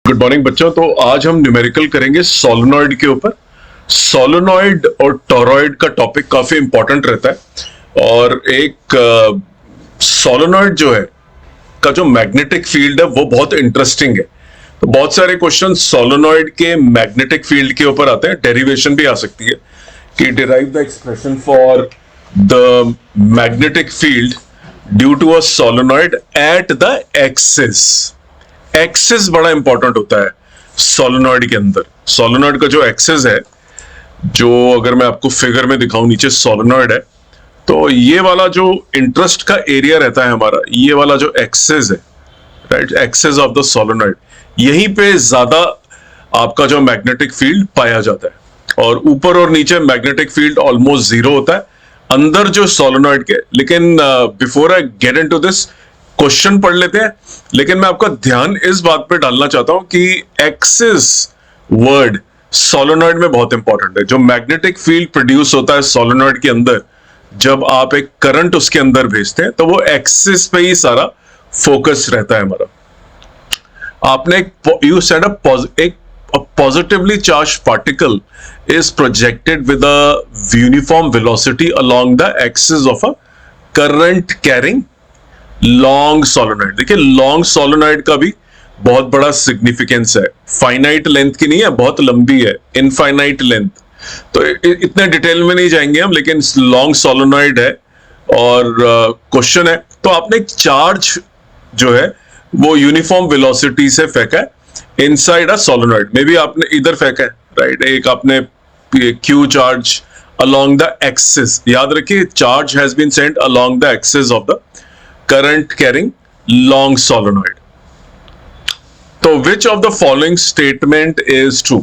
Good morning बच्चों। तो आज हम न्यूमेरिकल करेंगे सोलेनॉइड के ऊपर। सोलेनॉइड और टोरॉइड का टॉपिक काफी इंपॉर्टेंट रहता है और एक सोलेनॉइड जो है का जो मैग्नेटिक फील्ड है वो बहुत इंटरेस्टिंग है। तो बहुत सारे क्वेश्चन सोलेनॉइड के मैग्नेटिक फील्ड के ऊपर आते हैं। डेरिवेशन भी आ सकती है कि derive the expression for the magnetic field due to a solenoid at the axis. Axis बड़ा इंपॉर्टेंट होता है सोलेनॉइड के अंदर। सोलेनॉइड का जो एक्सिस है, जो अगर मैं आपको फिगर में दिखाऊं, नीचे सोलेनॉइड है तो ये वाला जो इंटरेस्ट का एरिया रहता है हमारा, ये वाला जो एक्सिस है, right, axis of the solenoid, यहीं पे ज्यादा आपका जो मैग्नेटिक फील्ड पाया जाता है। और ऊपर और नीचे मैग्नेटिक फील्ड ऑलमोस्ट जीरो होता है अंदर जो सोलेनॉइड के। लेकिन before I get into this, question पढ़ लेते हैं। लेकिन मैं आपका ध्यान इस बात पे डालना चाहता हूं कि एक्सिस वर्ड सोलेनॉइड में बहुत इंपॉर्टेंट है। जो मैग्नेटिक फील्ड प्रोड्यूस होता है सोलेनॉइड के अंदर, जब आप एक करंट उसके अंदर भेजते हैं तो वो एक्सिस पे ही सारा फोकस रहता है हमारा। आपने यू सेड एक positively charged particle is projected with a uniform velocity along the axis of a current carrying long solenoid. देखिए, लॉन्ग सोलेनॉइड का भी बहुत बड़ा सिग्निफिकेंस है। फाइनाइट लेंथ की नहीं है, बहुत लंबी है, इनफाइनाइट लेंथ। तो इतने डिटेल में नहीं जाएंगे हम, लेकिन लॉन्ग सोलेनॉइड है और क्वेश्चन है। तो आपने एक चार्ज जो है वो यूनिफॉर्म वेलोसिटी से फेंका है inside a solenoid. Maybe आपने इधर फेंका है, राइट, एक आपने Q charge along the axis। याद रखिए, charge has been sent along the axis of the current carrying long solenoid। तो which of the following statement is true?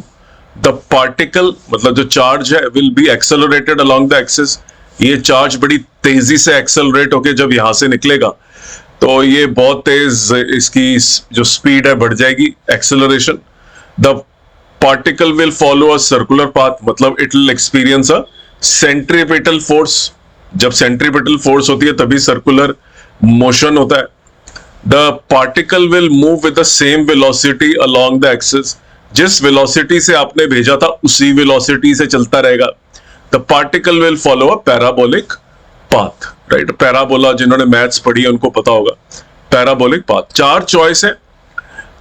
The particle, मतलब जो चार्ज है, will be accelerated along the axis। ये charge बड़ी तेजी से एक्सेलरेट होके जब यहां से निकलेगा तो ये बहुत तेज, इसकी जो स्पीड है बढ़ जाएगी, acceleration. The particle will follow a circular path, मतलब it will experience a centripetal force. जब सेंट्रीपिटल फोर्स होती है तभी सर्कुलर मोशन होता है। The particle will move with the same velocity along the axis. जिस वेलोसिटी से आपने भेजा था उसी वेलोसिटी से चलता रहेगा। The particle will follow a parabolic path, right. Parabola जिन्होंने मैथ्स पढ़ी है उनको पता होगा, पैराबोलिक पाथ। चार चॉइस है।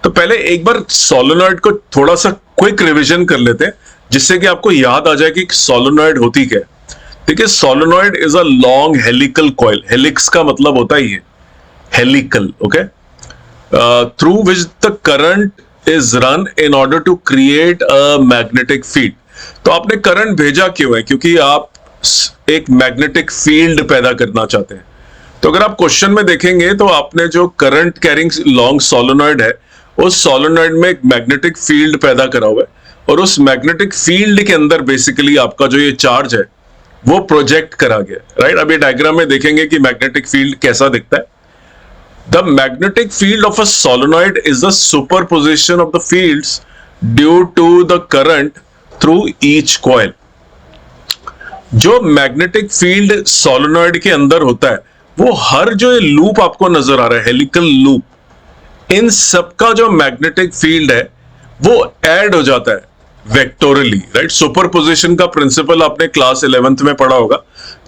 तो पहले एक बार सोलेनॉइड को थोड़ा सा क्विक रिवीजन कर लेते हैं, जिससे कि आपको याद आ जाए कि सोलेनॉइड होती क्या है। देखिए, solenoid is a long helical coil. Helix का मतलब होता ही है helical, okay, through which the current is run in order to create a magnetic field. तो आपने करंट भेजा क्यों है? क्योंकि आप एक मैग्नेटिक फील्ड पैदा करना चाहते हैं। तो अगर आप क्वेश्चन में देखेंगे तो आपने जो करंट कैरिंग लॉन्ग सोलेनॉइड है, उस सोलेनॉइड में एक मैग्नेटिक फील्ड पैदा करा हुआ है और उस मैग्नेटिक फील्ड के अंदर बेसिकली आपका जो ये चार्ज है वो प्रोजेक्ट करा गया, राइट। अब ये डायग्राम में देखेंगे कि मैग्नेटिक फील्ड कैसा दिखता है। The magnetic field of a solenoid is the superposition of the fields due to the current through each coil. जो मैग्नेटिक फील्ड सोलेनॉइड के अंदर होता है वो हर जो ये लूप आपको नजर आ रहा है, हेलिकल लूप, इन सबका जो मैग्नेटिक फील्ड है वो ऐड हो जाता है वेक्टोरली, राइट। सुपरपोजिशन का प्रिंसिपल आपने क्लास 11th में पढ़ा होगा।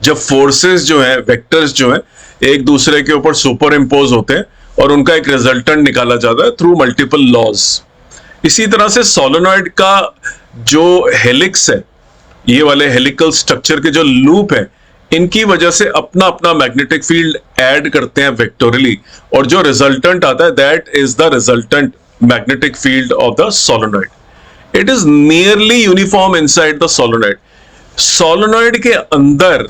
जब फोर्सेस जो है, वेक्टर्स जो है, एक दूसरे के ऊपर सुपर इंपोज होते हैं और उनका एक रिजल्टेंट निकाला जाता है थ्रू मल्टीपल लॉज। इसी तरह से सोलेनॉइड का जो हेलिक्स है, ये वाले हेलिकल स्ट्रक्चर के जो लूप है, इनकी वजह से अपना अपना मैग्नेटिक फील्ड ऐड करते हैं वेक्टोरली, और जो रिजल्टेंट आता है that is the resultant magnetic field of the solenoid. It is nearly uniform inside the solenoid. Solenoid के अंदर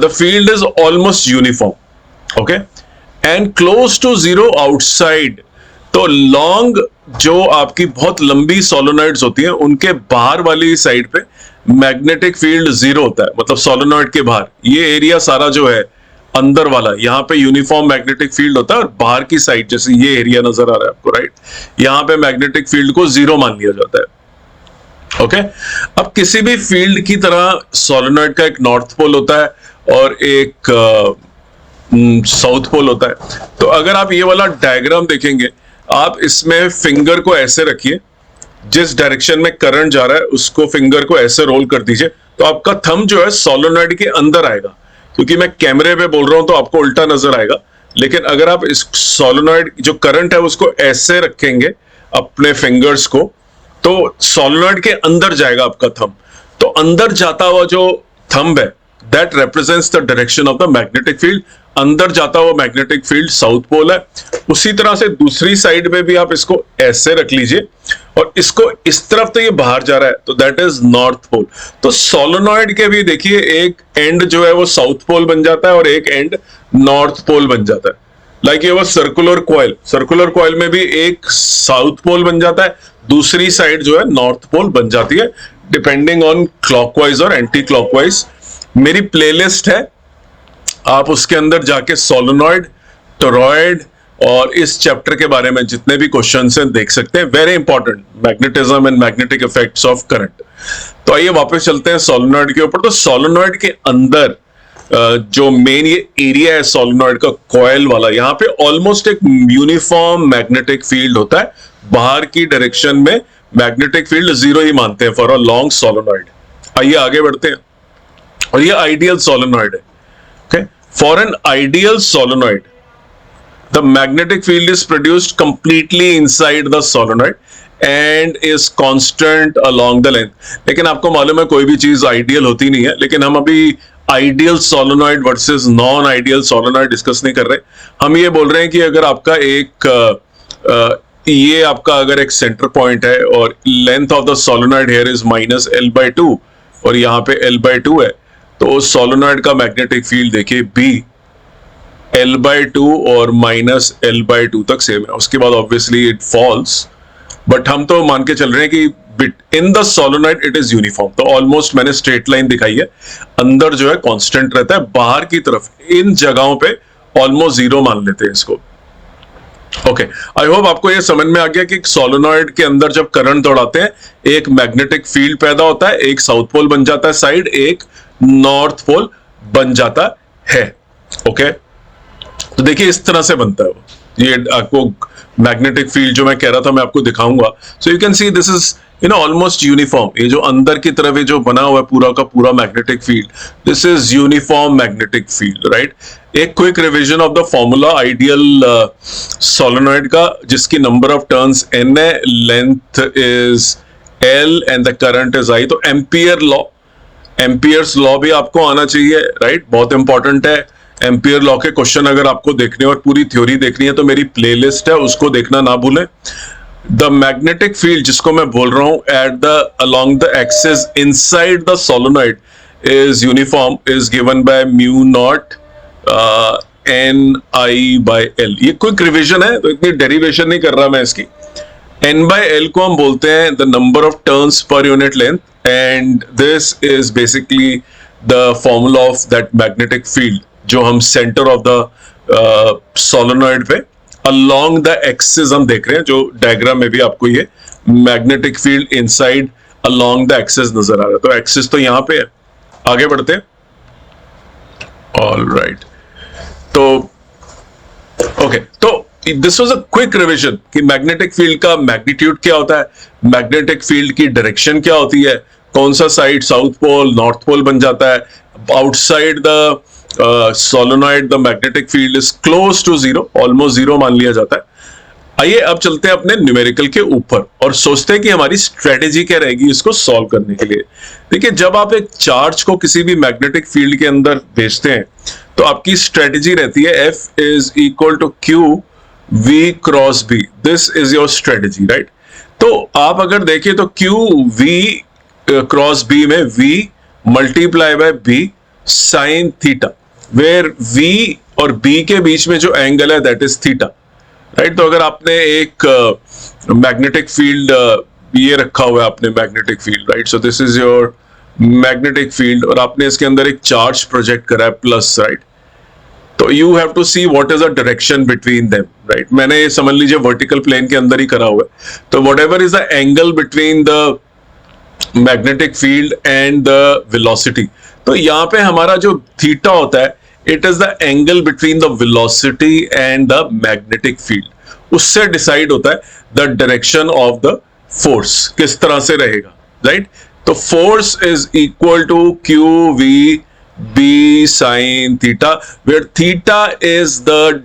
the field is almost uniform, okay, and close to zero outside. तो long जो आपकी बहुत लंबी सोलेनॉइड्स होती हैं उनके बाहर वाली साइड पे मैग्नेटिक फील्ड जीरो होता है, मतलब सोलेनॉइड के बाहर ये एरिया सारा जो है अंदर वाला, यहाँ पे यूनिफॉर्म मैग्नेटिक फील्ड होता है और बाहर की साइड जैसे ये एरिया नजर आ रहा है आपको, राइट, यहाँ पे मैग्नेटिक फील्ड को जीरो मान लिया जाता है, ओके। अब किसी भी फील्ड की तरह सोलेनॉइड का एक नॉर्थ पोल होता है और एक साउथ पोल होता है। तो अगर आप ये वाला डायग्राम देखेंगे आप इसमें फिंगर को ऐसे रखिए, जिस डायरेक्शन में करंट जा रहा है उसको फिंगर को ऐसे रोल कर दीजिए, तो आपका थंब जो है सोलोनॉइड के अंदर आएगा। क्योंकि मैं कैमरे पे बोल रहा हूं तो आपको उल्टा नजर आएगा, लेकिन अगर आप इस सोलोनॉइड जो करंट है उसको ऐसे रखेंगे अपने फिंगर्स को, तो सोलोनॉइड के अंदर जाएगा आपका थंब। तो अंदर जाता हुआ जो थंब है, that represents the direction of the magnetic field. अंदर जाता हुआ मैग्नेटिक फील्ड साउथ पोल है। उसी तरह से दूसरी साइड में भी आप इसको ऐसे रख लीजिए और इसको इस तरफ तो ये बाहर जा रहा है, तो दैट इज नॉर्थ पोल। तो सोलोनॉइड के भी देखिए एक एंड जो है वो साउथ पोल बन जाता है और एक एंड नॉर्थ पोल बन जाता है। लाइक ये वो सर्कुलर कॉइल में भी एक साउथ पोल बन जाता है, दूसरी साइड जो है नॉर्थ पोल बन जाती है, डिपेंडिंग ऑन क्लॉकवाइज और एंटी क्लॉकवाइज। मेरी प्लेलिस्ट है, आप उसके अंदर जाके सोलोनॉइड, टोरॉइड और इस चैप्टर के बारे में जितने भी क्वेश्चंस हैं देख सकते हैं। Very important, magnetism and magnetic effects of current. तो आइए वापस चलते हैं सोलोनॉइड के ऊपर। तो सोलोनॉइड के अंदर जो मेन ये एरिया है सोलोनॉइड का, कॉइल वाला, यहाँ पे ऑलमोस्ट एक यूनिफॉर्म मैग्नेटिक फील्ड होता है। बाहर की डायरेक्शन में मैग्नेटिक फील्ड जीरो ही मानते हैं फॉर अ लॉन्ग सोलोनॉइड। आइए आगे बढ़ते हैं, और ये आइडियल सोलोनॉइड है। Okay, for an ideal solenoid the magnetic field is produced completely inside the solenoid and is constant along the length। लेकिन आपको मालूम है कोई भी चीज आइडियल होती नहीं है, लेकिन हम अभी ideal solenoid versus non ideal solenoid discuss नहीं कर रहे। हम ये बोल रहे हैं कि अगर आपका ये आपका अगर एक सेंटर पॉइंट है और length of the solenoid here is -L/2 और यहाँ पे L/2 है, तो उस सोलोनॉइड का मैग्नेटिक फील्ड देखिए B L/2 और -L/2 तक सेम है। उसके बाद ऑब्वियसली इट फॉल्स, बट हम तो मान के चल रहे हैं कि in the solenoid it is uniform. तो ऑलमोस्ट मैंने स्ट्रेट लाइन दिखाई है, अंदर जो है कांस्टेंट रहता है, बाहर की तरफ इन जगहों पे ऑलमोस्ट जीरो मान लेते हैं इसको। ओके, आई होप आपको ये समझ में आ गया कि सोलोनॉइड के अंदर जब करंट दौड़ाते हैं एक मैग्नेटिक फील्ड पैदा होता है, एक साउथ पोल बन जाता है साइड, एक नॉर्थ पोल बन जाता है। ओके, तो देखिए इस तरह से बनता है वो। ये आपको मैग्नेटिक फील्ड जो मैं कह रहा था मैं आपको दिखाऊंगा। So you can see this is almost uniform. ये जो अंदर की तरफ जो बना हुआ है पूरा का पूरा magnetic field, this is uniform magnetic field, right. एक quick revision of the formula ideal solenoid का, जिसकी नंबर ऑफ टर्न्स n है, length is L and the current is I। तो एम्पियर्स लॉ भी आपको आना चाहिए, राइट, बहुत इंपॉर्टेंट है। एम्पियर लॉ के क्वेश्चन अगर आपको देखने और पूरी थ्योरी देखनी है तो मेरी प्लेलिस्ट है, उसको देखना ना भूलें। द मैग्नेटिक फील्ड जिसको मैं बोल रहा हूं at the along the axis inside the solenoid is uniform, is given by μ0 N/L। ये क्विक रिवीजन है, तो इतनी डेरिवेशन नहीं कर रहा मैं इसकी। N/L को हम बोलते हैं the number of turns per unit length, and this is basically the formula of that magnetic field जो हम सेंटर ऑफ द सोलोनॉइड पे अलोंग द एक्सिस हम देख रहे हैं। जो डायग्राम में भी आपको ये magnetic field inside along the axis नजर आ रहा है। तो एक्सिस तो यहां पे है। आगे बढ़ते हैं। ऑलराइट, तो ओके, तो this was a quick revision कि मैग्नेटिक फील्ड का मैग्नीट्यूड क्या होता है, मैग्नेटिक फील्ड की डायरेक्शन क्या होती है, कौन सा side south pole north pole बन जाता है, outside the solenoid the magnetic field is close to zero, almost zero मान लिया जाता है। आइए अब चलते हैं अपने न्यूमेरिकल के ऊपर और सोचते हैं कि हमारी स्ट्रेटेजी क्या रहेगी इसको सॉल्व करने के लिए। देखिए, जब आप एक चार्ज को किसी भी मैग्नेटिक फील्ड के अंदर भेजते हैं तो आपकी स्ट्रेटेजी रहती है F is equal to Q V cross B। This is your strategy, right. तो आप अगर देखिए तो Q V क्रॉस B में V multiply by B sine theta, where V और B के बीच में जो एंगल है दैट इज थीटा, राइट। तो अगर आपने एक मैग्नेटिक फील्ड ये रखा हुआ है, आपने magnetic field, right, so this is your magnetic field, और आपने इसके अंदर एक चार्ज प्रोजेक्ट करा है प्लस, राइट। तो you have to see what is the direction between them, right. मैंने ये समझ लीजिए वर्टिकल प्लेन के अंदर ही करा हुआ है। तो whatever is the angle between the magnetic field and the velocity, तो यहाँ पे हमारा जो थीटा होता है it is the angle between the velocity and the magnetic field. उससे डिसाइड होता है the direction of the force किस तरह से रहेगा, राइट? तो force is equal to Q V B sine theta, where theta is the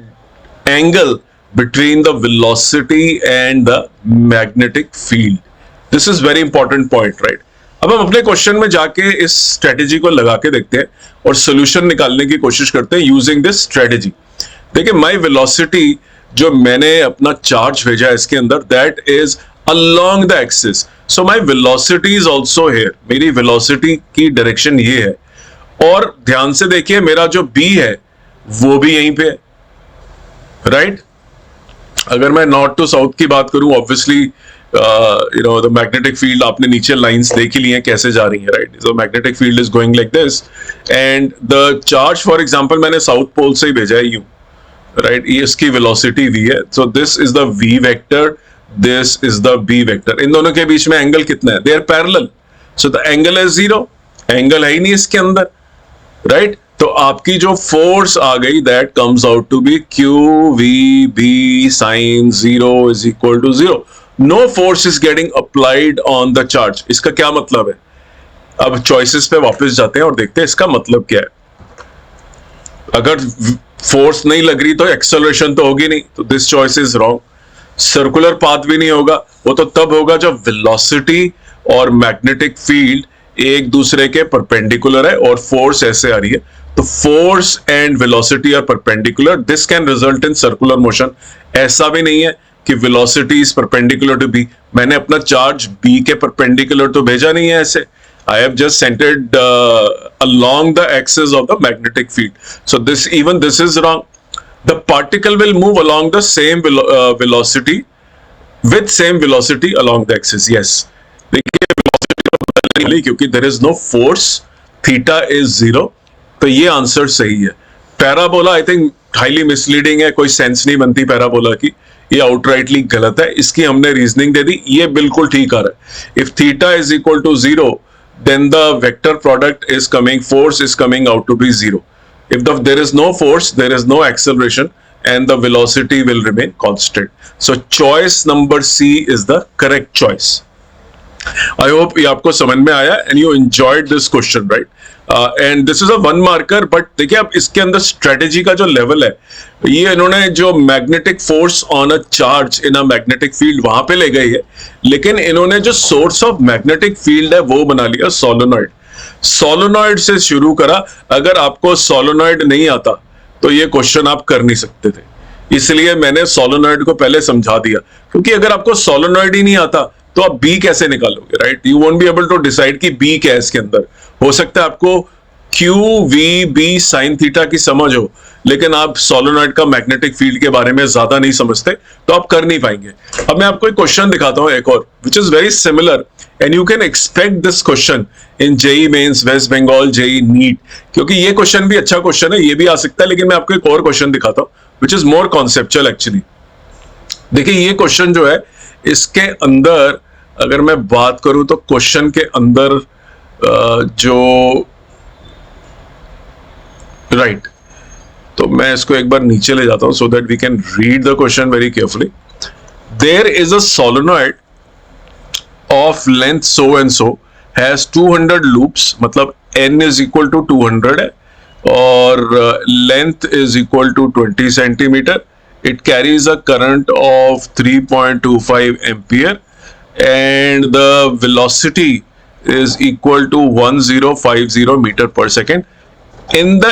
angle between the velocity and the magnetic field. This is very important point, right? अब हम अपने question में जाके इस स्ट्रेटेजी को लगा के देखते हैं और सोल्यूशन निकालने की कोशिश करते हैं यूजिंग दिस स्ट्रेटेजी। देखिए, माई वेलोसिटी जो मैंने अपना चार्ज भेजा है इसके अंदर, that is along the axis, so my velocity is also here. मेरी वेलोसिटी की डायरेक्शन ये है, और ध्यान से देखिए मेरा जो बी है वो भी यहीं पे है, राइट? अगर मैं नॉर्थ टू साउथ की बात करूं, obviously you know the magnetic field, आपने नीचे लाइंस देख ही ली हैं कैसे जा रही हैं, right? So magnetic field is going like this, and the charge for example मैंने साउथ पोल से ही भेजा है यूं, राइट? ये इसकी वेलोसिटी v है, so this is the v vector, this is the b vector. इन दोनों के बीच में एंगल कितना है? They are parallel, so the angle is zero, angle है ही नहीं इसके अंदर, राइट? तो आपकी जो फोर्स आ गई that comes out to be Q V B sine zero is equal to zero. No force is getting applied on the charge. इसका क्या मतलब है? अब चॉइसेस पे वापस जाते हैं और देखते हैं इसका मतलब क्या है। अगर फोर्स नहीं लग रही तो एक्सेलरेशन तो होगी नहीं, तो this choice is wrong. Circular path भी नहीं होगा, वो तो तब होगा जब वेलोसिटी और मैग्नेटिक फील्ड एक दूसरे के परपेंडिकुलर है और फोर्स ऐसे आ रही है। तो force and velocity are perpendicular, this can result in circular motion. ऐसा भी नहीं है कि velocity is perpendicular to B. मैंने अपना चार्ज बी के परपेंडिकुलर तो भेजा नहीं है ऐसे, I have just sent it along the axis of the magnetic field. So this is wrong. The particle will move along the same velocity with same velocity along the axis. Yes. देखिए velocity क्योंकि there is no force, theta is zero. तो ये answer सही है। Parabola I think highly misleading है, कोई sense नहीं बनती पैराबोला की, ये आउटराइटली गलत है। इसकी हमने रीजनिंग दे दी, ये बिल्कुल ठीक आ रहा है। If theta is equal to zero, then the vector product is coming, force is coming out to be zero. If there is no force, there is no acceleration, and the velocity will remain constant. So choice number C is the correct choice. I hope ये आपको समझ में आया and you enjoyed this question, right? And this is a one marker, but देखिए अब इसके अंदर strategy का जो level है, ये इन्होंने जो magnetic force on a charge in a magnetic field वहां पे ले गई है, लेकिन इन्होंने जो source of magnetic field है वो बना लिया solenoid. Solenoid से शुरू करा। अगर आपको solenoid नहीं आता तो ये क्वेश्चन आप कर नहीं सकते थे, इसलिए मैंने solenoid को पहले समझा दिया, क्योंकि अगर आपको solenoid ही नहीं आता तो आप B कैसे निकालोगे, राइट? You won't be able to decide कि B क्या है इसके अंदर। हो सकता है आपको Q V B sin theta की समझ हो, लेकिन आप सोलोनॉइड का मैग्नेटिक फील्ड के बारे में ज्यादा नहीं समझते, तो आप कर नहीं पाएंगे। अब मैं आपको एक क्वेश्चन दिखाता हूं एक और, which is very similar and you can expect this question in JEE Mains, West Bengal, JEE NEET, क्योंकि ये क्वेश्चन भी अच्छा क्वेश्चन है, ये भी आ सकता है। लेकिन मैं आपको एक और क्वेश्चन दिखाता हूं which is more conceptual actually. देखिए ये क्वेश्चन जो है, इसके अंदर अगर मैं बात करूं तो क्वेश्चन के अंदर जो राइट, तो मैं इसको एक बार नीचे ले जाता हूं so that we can read the question very carefully. There is a solenoid of length so and so has 200 loops, मतलब n इज इक्वल टू 200 है और length is equal to 20 centimetre. It carries a current of 3.25 ampere and the velocity is equal to 1050 meter per second in the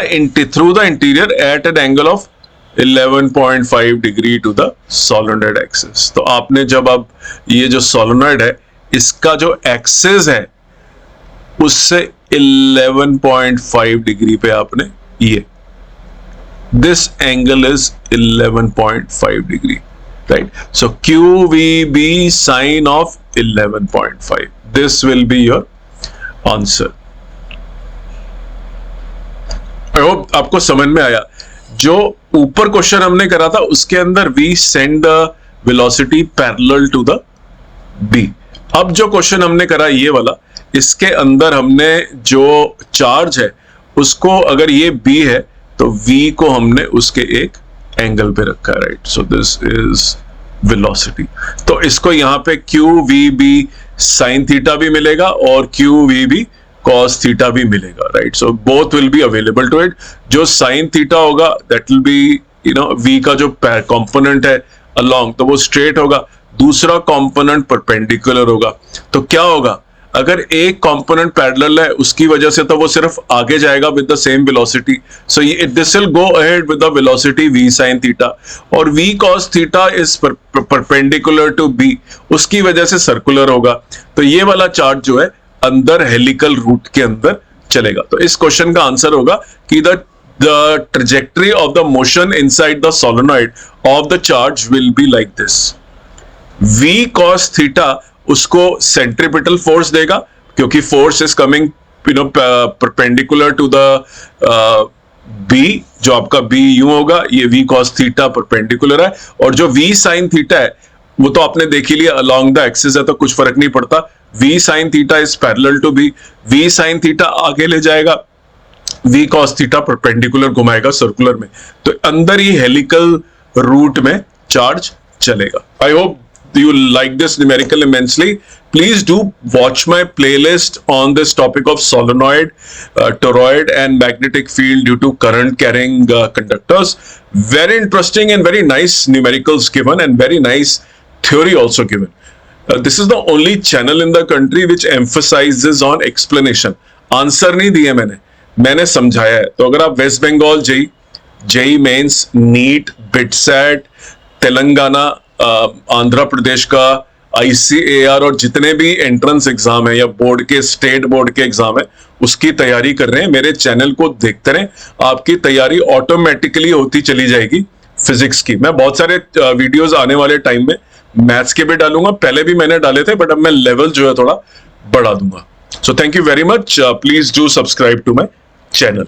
through the interior at an angle of 11.5 degree to the solenoid axis. तो आपने जब अब ये जो solenoid है इसका जो axis है उससे 11.5 डिग्री पे आपने ये this angle is 11.5 degree. Right, so QVB sine of 11.5. This will be your answer. I hope आपको समझ में आया। जो ऊपर क्वेश्चन हमने करा था उसके अंदर we send the velocity parallel to the B. अब जो क्वेश्चन हमने करा ये वाला, इसके अंदर हमने जो चार्ज है उसको, अगर ये B है तो V को हमने उसके एक एंगल पे रखा है, right? So this is velocity. तो इसको यहां पे Q V B sine theta भी मिलेगा और Q V B cos theta भी मिलेगा, right. So both will be available to it. जो साइन थीटा होगा दैट विल बी वी का जो कंपोनेंट है अलोंग, तो वो स्ट्रेट होगा, दूसरा कंपोनेंट परपेंडिकुलर होगा। तो क्या होगा, अगर एक कंपोनेंट पैरेलल है उसकी वजह से तो वो सिर्फ आगे जाएगा with the same velocity, so this will go ahead with the velocity v sin theta, और v cos theta is perpendicular to b, उसकी वजह से सर्कुलर होगा। तो ये वाला चार्ट जो है अंदर हेलिकल रूट के अंदर चलेगा। तो इस क्वेश्चन का आंसर होगा कि the trajectory of the motion inside the solenoid of the charge will be like this. v cos theta उसको सेंट्रीपिटल फोर्स देगा, क्योंकि force is coming perpendicular to the B, जो आपका बी यूं होगा, ये v cos थीटा परपेंडिकुलर है, और जो v sin थीटा है वो तो आपने देख ही लिया अलोंग द एक्सिस है, तो कुछ फर्क नहीं पड़ता। v sin theta is parallel to b, v sin theta आगे ले जाएगा, v cos थीटा परपेंडिकुलर घुमाएगा सर्कुलर में, तो अंदर ही हेलिकल रूट में चार्ज चलेगा। I hope you like this numerical immensely. Please do watch my playlist on this topic of solenoid, toroid and magnetic field due to current carrying conductors. Very interesting and very nice numericals given and very nice theory also given. This is the only channel in the country which emphasizes on explanation. Answer नहीं दिए मैंने समझाया है। तो अगर आप West Bengal JEE mains, NEET, BITSAT, Telangana, Andhra Pradesh का ICAR और जितने भी एंट्रेंस एग्जाम है या बोर्ड के, स्टेट बोर्ड के एग्जाम है, उसकी तैयारी कर रहे हैं, मेरे चैनल को देखते रहें, आपकी तैयारी ऑटोमेटिकली होती चली जाएगी फिजिक्स की। मैं बहुत सारे वीडियोस आने वाले टाइम में मैथ्स के भी डालूंगा, पहले भी मैंने डाले थे, बट अब मैं लेवल जो है थोड़ा बढ़ा दूंगा। So thank you very much, please do subscribe to my channel.